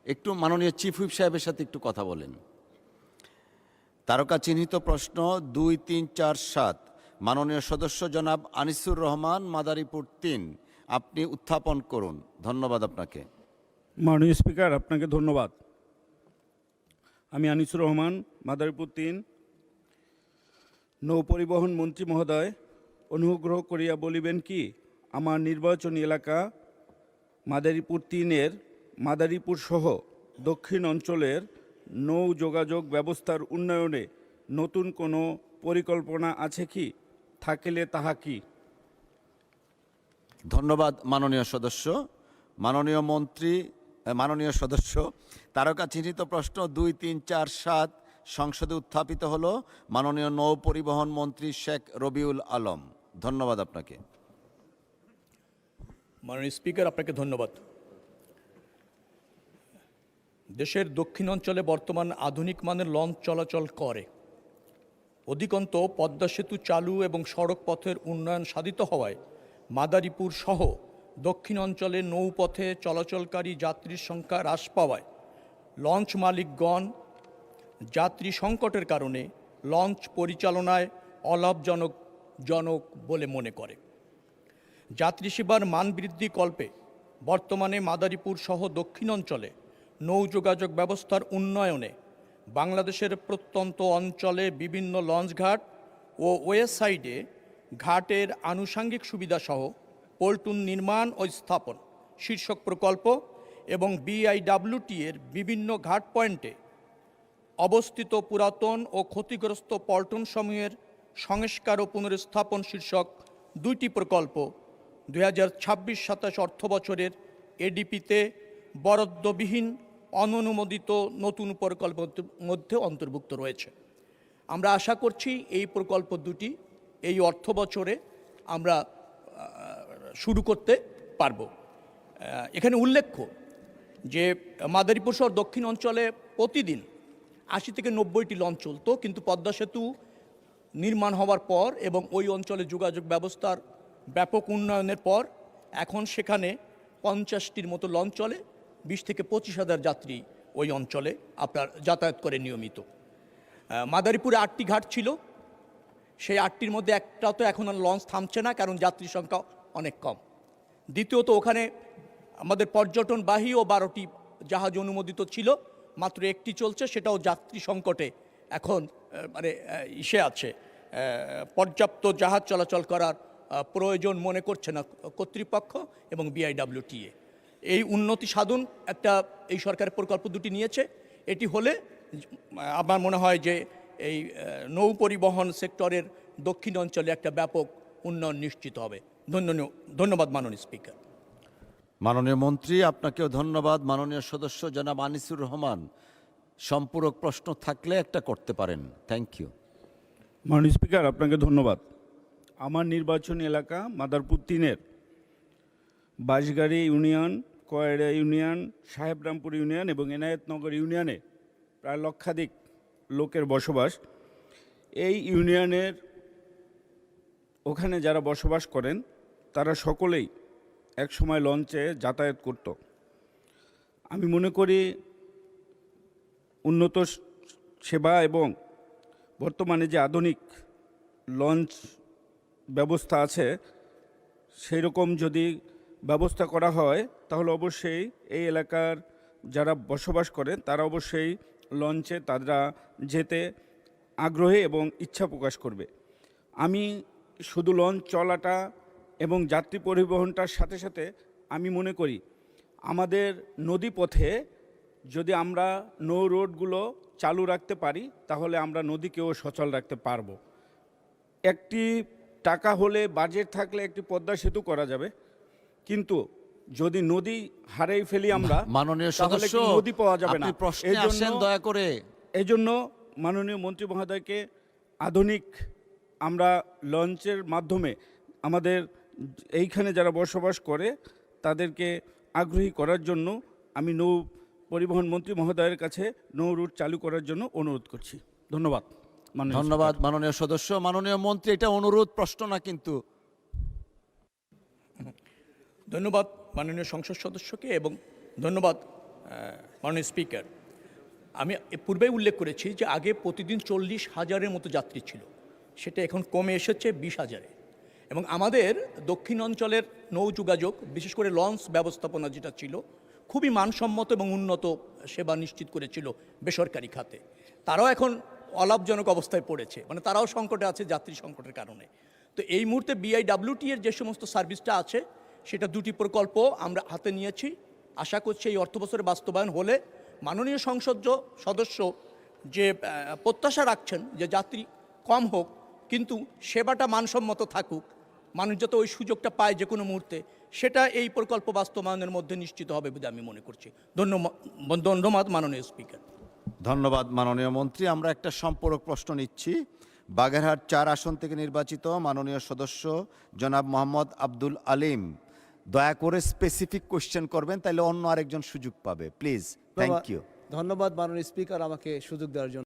একটু মাননীয় chief whip সাহেবের সাথে একটু কথা বলেন। তারকা চিহ্নিত প্রশ্ন 2, 3, 4, 7 মাননীয় সদস্য জনাব আনিসুর রহমান, মাদারীপুর 3, আপনি উত্থাপন করুন। ধন্যবাদ আপনাকে। মাননীয় স্পিকার, আপনাকে ধন্যবাদ। আমি আনিসুর রহমান, মাদারীপুর 3। নৌ পরিবহন মন্ত্রী মহোদয়, অনুগ্রহ করিয়া বলিবেন কি আমার নির্বাচনী এলাকা মাদারীপুর 3-এর মাদারীপুর সহ দক্ষিণ অঞ্চলের নৌ যোগাযোগ ব্যবস্থার উন্নয়নে নতুন কোনো পরিকল্পনা আছে কি? থাকিলে তাহা কি? ধন্যবাদ মাননীয় সদস্য। মাননীয় সদস্য, তারকা চিহ্নিত প্রশ্ন 2, 3, 4, 7 সংসদে উত্থাপিত হলো মাননীয় নৌ পরিবহন মন্ত্রী শেখ রবিউল আলম। ধন্যবাদ আপনাকে। মাননীয় স্পিকার, আপনাকে ধন্যবাদ। দেশের দক্ষিণ অঞ্চলে বর্তমান আধুনিক মানের লঞ্চ চলাচল করে। অধিকন্ত পদ্মা সেতু চালু এবং সড়ক পথের উন্নয়ন সাধিত হওয়ায় মাদারীপুর সহ দক্ষিণ অঞ্চলে নৌপথে চলাচলকারী যাত্রীর সংখ্যা হ্রাস পাওয়ায় লঞ্চ মালিকগণ যাত্রী সংকটের কারণে লঞ্চ পরিচালনায় অলাভজনক বলে মনে করে। যাত্রী সেবার মান বৃদ্ধি কল্পে বর্তমানে মাদারীপুর সহ দক্ষিণ অঞ্চলে নৌ যোগাযোগ ব্যবস্থার উন্নয়নে বাংলাদেশের প্রত্যন্ত অঞ্চলে বিভিন্ন লঞ্চঘাট ও ওয়েসাইডে ঘাটের আনুষাঙ্গিক সুবিধাসহ পল্টন নির্মাণ ও স্থাপন শীর্ষক প্রকল্প এবং BIWT এর বিভিন্ন ঘাট পয়েন্টে অবস্থিত পুরাতন ও ক্ষতিগ্রস্ত পল্টনসমূহের সংস্কার ও পুনরস্থাপন শীর্ষক 2টি প্রকল্প 2026-27 অর্থবছরের ADP-তে বরাদ্দবিহীন অননুমোদিত নতুন প্রকল্পের মধ্যে অন্তর্ভুক্ত রয়েছে। আমরা আশা করছি এই প্রকল্প দুটি এই অর্থ বছরে আমরা শুরু করতে পারব। এখানে উল্লেখ্য যে মাদারীপুর শহর দক্ষিণ অঞ্চলে প্রতিদিন 80 থেকে 90টি লঞ্চ চলত, কিন্তু পদ্মা সেতু নির্মাণ হওয়ার পর এবং ওই অঞ্চলে যোগাযোগ ব্যবস্থার ব্যাপক উন্নয়নের পর এখন সেখানে 50টির মতো লঞ্চ চলে। 20 থেকে 25 হাজার যাত্রী ওই অঞ্চলে আপনার যাতায়াত করে নিয়মিত। মাদারীপুরে 8টি ঘাট ছিল, সেই 8টির মধ্যে একটা তো এখন আর লঞ্চ থামছে না, কারণ যাত্রী সংখ্যা অনেক কম। দ্বিতীয়ত, ওখানে আমাদের পর্যটনবাহী ও 12টি জাহাজ অনুমোদিত ছিল, মাত্র একটি চলছে, সেটাও যাত্রী সংকটে এখন আছে। পর্যাপ্ত জাহাজ চলাচল করার প্রয়োজন মনে করছে না কর্তৃপক্ষ এবং BIWTA। এই উন্নতি সাধন এই সরকারের প্রকল্প দুটি নিয়েছে। এটি হলে আমার মনে হয় যে এই নৌ পরিবহন সেক্টরের দক্ষিণ অঞ্চলে একটা ব্যাপক উন্নয়ন নিশ্চিত হবে। ধন্যবাদ মাননীয় স্পিকার। মাননীয় মন্ত্রী, আপনাকেও ধন্যবাদ। মাননীয় সদস্য জনাব আনিসুর রহমান, সম্পূরক প্রশ্ন থাকলে একটা করতে পারেন। Thank you. মাননীয় স্পিকার, আপনাকে ধন্যবাদ। আমার নির্বাচনী এলাকা মাদারীপুর 3-এর বাঁশগাড়ি ইউনিয়ন, কয়রা ইউনিয়ন, সাহেবরামপুর ইউনিয়ন এবং এনায়েতনগর ইউনিয়নে প্রায় লক্ষাধিক লোকের বসবাস। এই ইউনিয়নের ওখানে যারা বসবাস করেন তারা সকলেই একসময় লঞ্চে যাতায়াত করত। আমি মনে করি উন্নত সেবা এবং বর্তমানে যে আধুনিক লঞ্চ ব্যবস্থা আছে সেই রকম যদি ব্যবস্থা করা হয় তাহলে অবশ্যই এই এলাকার যারা বসবাস করেন তারা অবশ্যই লঞ্চে তারা যেতে আগ্রহী এবং ইচ্ছা প্রকাশ করবে। আমি শুধু লঞ্চ চলাটা এবং যাত্রী পরিবহনটার সাথে সাথে আমি মনে করি আমাদের নদীপথে যদি আমরা নৌ রোডগুলো চালু রাখতে পারি তাহলে আমরা নদীকেও সচল রাখতে পারবো। একটি টাকা হলে, বাজেট থাকলে একটি পদ্মা সেতু করা যাবে, কিন্তু যদি নদী হারিয়ে ফেলি আমরা, মাননীয় সদস্য, নদী পাওয়া যাবে না। দয়া করে এই জন্য মাননীয় মন্ত্রী মহোদয়কে আধুনিক আমরা লঞ্চের মাধ্যমে আমাদের এইখানে যারা বসবাস করে তাদেরকে আগ্রহী করার জন্য আমি নৌ পরিবহন মন্ত্রী মহোদয়ের কাছে নৌ রুট চালু করার জন্য অনুরোধ করছি। ধন্যবাদ। ধন্যবাদ মাননীয় সদস্য। মাননীয় মন্ত্রী, এটা অনুরোধ, প্রশ্ন না কিন্তু। ধন্যবাদ মাননীয় সংসদ সদস্যকে এবং ধন্যবাদ মাননীয় স্পিকার, আমি পূর্বেই উল্লেখ করেছি যে আগে প্রতিদিন 40,000-এর মতো যাত্রী ছিল, সেটা এখন কমে এসেছে 20,000-এ। এবং আমাদের দক্ষিণ অঞ্চলের নৌ যোগাযোগ, বিশেষ করে লঞ্চ ব্যবস্থাপনা যেটা ছিল, খুবই মানসম্মত এবং উন্নত সেবা নিশ্চিত করেছিল বেসরকারি খাতে। তারাও এখন অলাভজনক অবস্থায় পড়েছে, মানে তারাও সংকটে আছে যাত্রী সংকটের কারণে। তো এই মুহূর্তে বিআইডব্লিউটি এর যে সমস্ত সার্ভিসটা আছে, সেটা 2টি প্রকল্প আমরা হাতে নিয়েছি। আশা করছি এই অর্থবছরে বাস্তবায়ন হলে মাননীয় সংসদ সদস্য যে প্রত্যাশা রাখছেন যে যাত্রী কম হোক কিন্তু সেবাটা মানসম্মত থাকুক, মানুষ যাতে ওই সুযোগটা পায় যে কোনো মুহূর্তে, সেটা এই প্রকল্প বাস্তবায়নের মধ্যে নিশ্চিত হবে বলে আমি মনে করছি। ধন্যবাদ মাননীয় স্পিকার। ধন্যবাদ মাননীয় মন্ত্রী। আমরা একটা সম্পূরক প্রশ্ন নিচ্ছি। বাগেরহাট 4 আসন থেকে নির্বাচিত মাননীয় সদস্য জনাব মোহাম্মদ আব্দুল আলিম, দয়া করে স্পেসিফিক কোশ্চেন করবেন, তাহলে অন্য আরেকজন সুযোগ পাবে, প্লিজ। Thank you. ধন্যবাদ মাননীয় স্পিকার আমাকে সুযোগ দেওয়ার জন্য।